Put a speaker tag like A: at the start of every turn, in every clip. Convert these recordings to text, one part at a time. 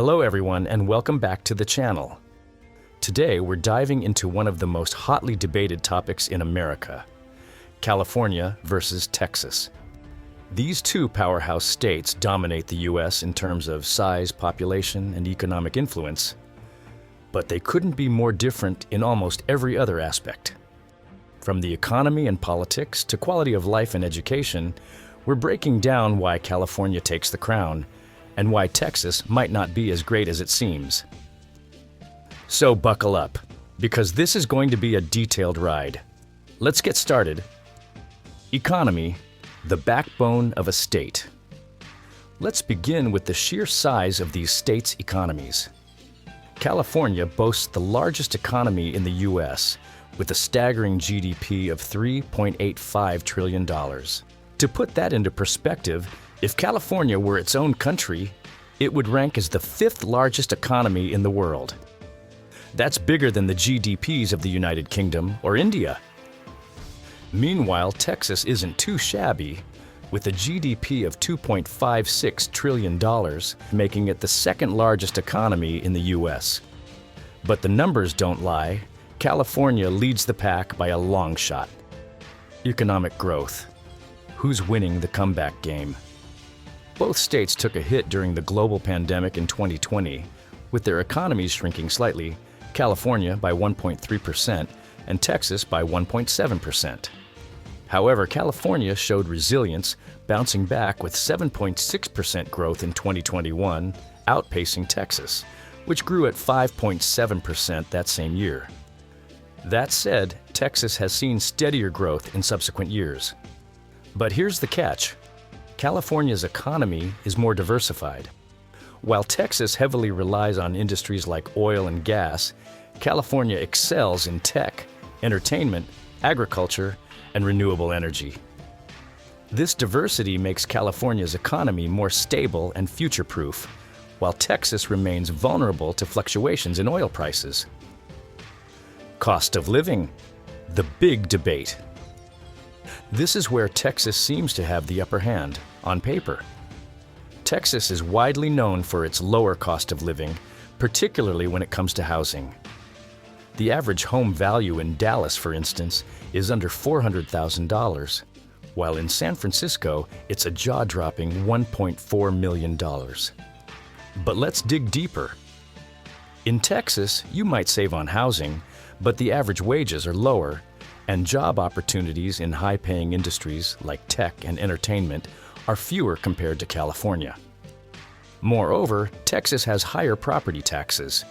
A: Hello everyone and welcome back to the channel. Today we're diving into one of the most hotly debated topics in America, California versus Texas. These two powerhouse states dominate the U.S. in terms of size, population, and economic influence, but they couldn't be more different in almost every other aspect. From the economy and politics to quality of life and education, we're breaking down why California takes the crown and why Texas might not be as great as it seems. So buckle up, because this is going to be a detailed ride. Let's get started. Economy, the backbone of a state. Let's begin with the sheer size of these states' economies. California boasts the largest economy in the U.S., with a staggering GDP of $3.85 trillion. To put that into perspective, if California were its own country, it would rank as the fifth largest economy in the world. That's bigger than the GDPs of the United Kingdom or India. Meanwhile, Texas isn't too shabby, with a GDP of $2.56 trillion, making it the second largest economy in the U.S. But the numbers don't lie. California leads the pack by a long shot. Economic growth. Who's winning the comeback game? Both states took a hit during the global pandemic in 2020, with their economies shrinking slightly, California by 1.3% and Texas by 1.7%. However, California showed resilience, bouncing back with 7.6% growth in 2021, outpacing Texas, which grew at 5.7% that same year. That said, Texas has seen steadier growth in subsequent years. But here's the catch. California's economy is more diversified. While Texas heavily relies on industries like oil and gas, California excels in tech, entertainment, agriculture, and renewable energy. This diversity makes California's economy more stable and future-proof, while Texas remains vulnerable to fluctuations in oil prices. Cost of living, the big debate. This is where Texas seems to have the upper hand, on paper. Texas is widely known for its lower cost of living, particularly when it comes to housing. The average home value in Dallas, for instance, is under $400,000, while in San Francisco, it's a jaw-dropping $1.4 million. But let's dig deeper. In Texas, you might save on housing, but the average wages are lower, and job opportunities in high-paying industries like tech and entertainment are fewer compared to California. Moreover, Texas has higher property taxes,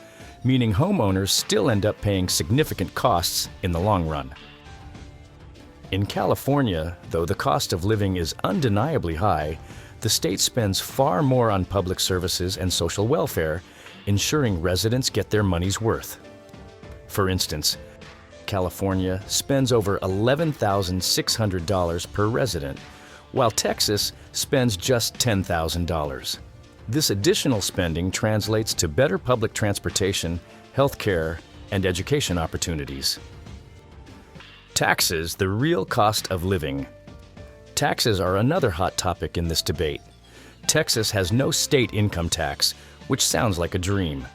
A: meaning homeowners still end up paying significant costs in the long run. In California, though the cost of living is undeniably high, the state spends far more on public services and social welfare, ensuring residents get their money's worth. For instance, California spends over $11,600 per resident, while Texas spends just $10,000. This additional spending translates to better public transportation, health care, and education opportunities. Taxes, the real cost of living. Taxes are another hot topic in this debate. Texas has no state income tax, which sounds like a dream.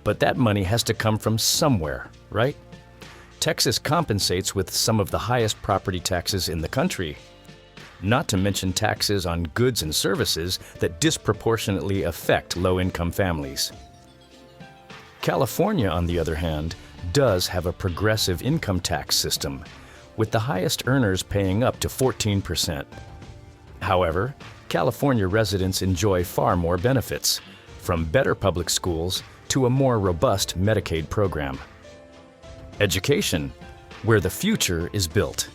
A: But that money has to come from somewhere, right? Texas compensates with some of the highest property taxes in the country, not to mention taxes on goods and services that disproportionately affect low-income families. California, on the other hand, does have a progressive income tax system, with the highest earners paying up to 14%. However, California residents enjoy far more benefits, from better public schools to a more robust Medicaid program. Education, where the future is built.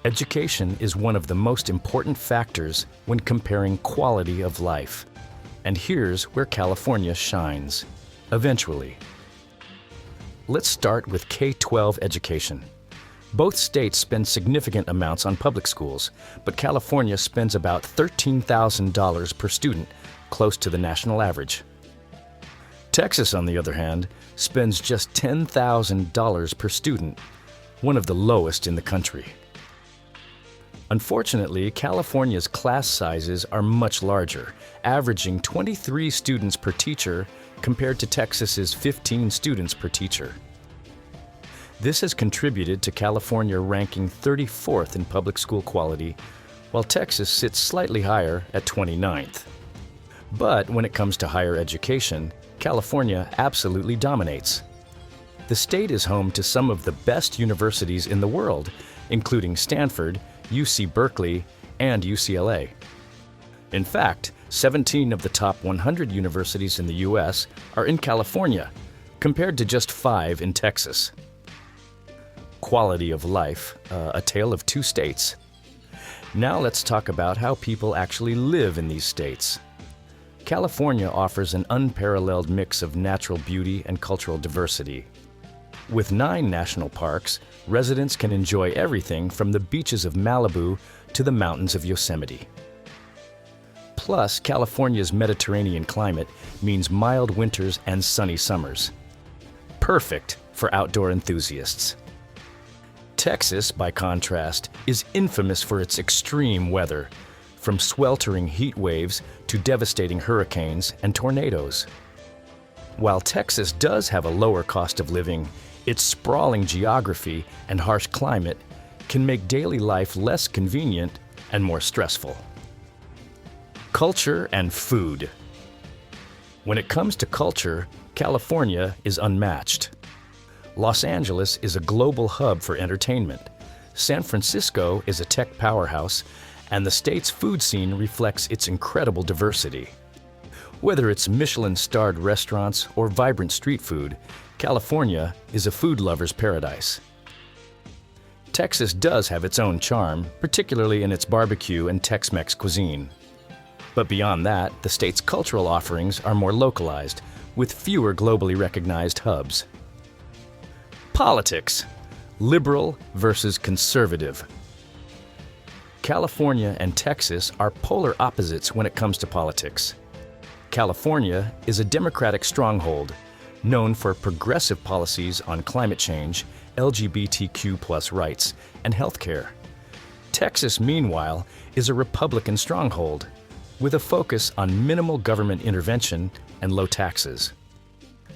A: Education is one of the most important factors when comparing quality of life. And here's where California shines, eventually. Let's start with K-12 education. Both states spend significant amounts on public schools, but California spends about $13,000 per student, close to the national average. Texas, on the other hand, spends just $10,000 per student, one of the lowest in the country. Unfortunately, California's class sizes are much larger, averaging 23 students per teacher compared to Texas's 15 students per teacher. This has contributed to California ranking 34th in public school quality, while Texas sits slightly higher at 29th. But when it comes to higher education, California absolutely dominates. The state is home to some of the best universities in the world, including Stanford, UC Berkeley, and UCLA. In fact, 17 of the top 100 universities in the U.S. are in California, compared to just 5 in Texas. Quality of life, a tale of two states. Now let's talk about how people actually live in these states. California offers an unparalleled mix of natural beauty and cultural diversity. With 9 national parks, residents can enjoy everything from the beaches of Malibu to the mountains of Yosemite. Plus, California's Mediterranean climate means mild winters and sunny summers. Perfect for outdoor enthusiasts. Texas, by contrast, is infamous for its extreme weather, from sweltering heat waves to devastating hurricanes and tornadoes. While Texas does have a lower cost of living, its sprawling geography and harsh climate can make daily life less convenient and more stressful. Culture and food. When it comes to culture, California is unmatched. Los Angeles is a global hub for entertainment. San Francisco is a tech powerhouse, and the state's food scene reflects its incredible diversity. Whether it's Michelin-starred restaurants or vibrant street food, California is a food lover's paradise. Texas does have its own charm, particularly in its barbecue and Tex-Mex cuisine. But beyond that, the state's cultural offerings are more localized, with fewer globally recognized hubs. Politics. Liberal versus conservative. California and Texas are polar opposites when it comes to politics. California is a Democratic stronghold, known for progressive policies on climate change, LGBTQ+ rights, and healthcare. Texas, meanwhile, is a Republican stronghold, with a focus on minimal government intervention and low taxes.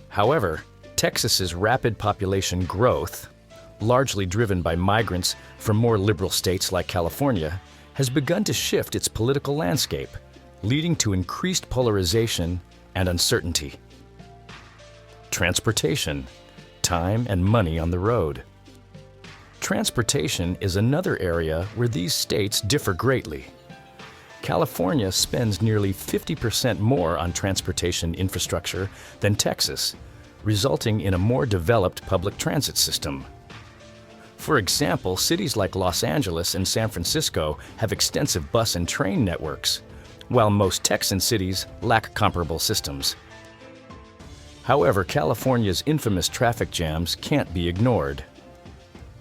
A: However, Texas's rapid population growth, largely driven by migrants from more liberal states like California, has begun to shift its political landscape, leading to increased polarization and uncertainty. Transportation, time and money on the road. Transportation is another area where these states differ greatly. California spends nearly 50% more on transportation infrastructure than Texas, resulting in a more developed public transit system. For example, cities like Los Angeles and San Francisco have extensive bus and train networks, while most Texan cities lack comparable systems. However, California's infamous traffic jams can't be ignored.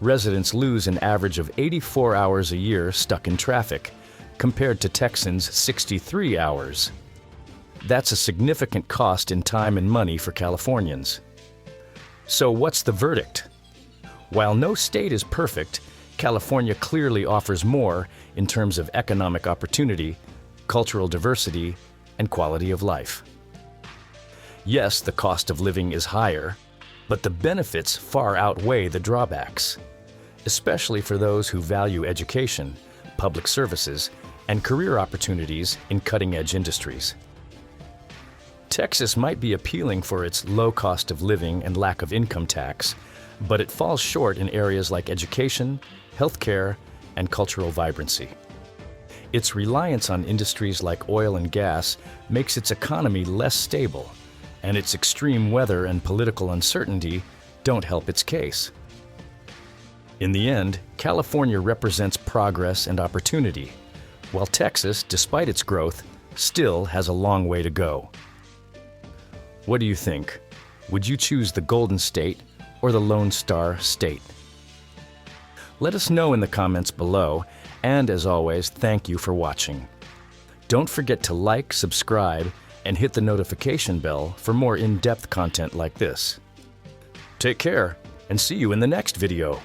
A: Residents lose an average of 84 hours a year stuck in traffic, compared to Texans' 63 hours. That's a significant cost in time and money for Californians. So what's the verdict? While no state is perfect, California clearly offers more in terms of economic opportunity, cultural diversity, and quality of life. Yes, the cost of living is higher, but the benefits far outweigh the drawbacks, especially for those who value education, public services, and career opportunities in cutting-edge industries. Texas might be appealing for its low cost of living and lack of income tax, but it falls short in areas like education, healthcare, and cultural vibrancy. Its reliance on industries like oil and gas makes its economy less stable, and its extreme weather and political uncertainty don't help its case. In the end, California represents progress and opportunity, while Texas, despite its growth, still has a long way to go. What do you think? Would you choose the Golden State or the Lone Star State? Let us know in the comments below, and as always, thank you for watching. Don't forget to like, subscribe, and hit the notification bell for more in-depth content like this. Take care, and see you in the next video.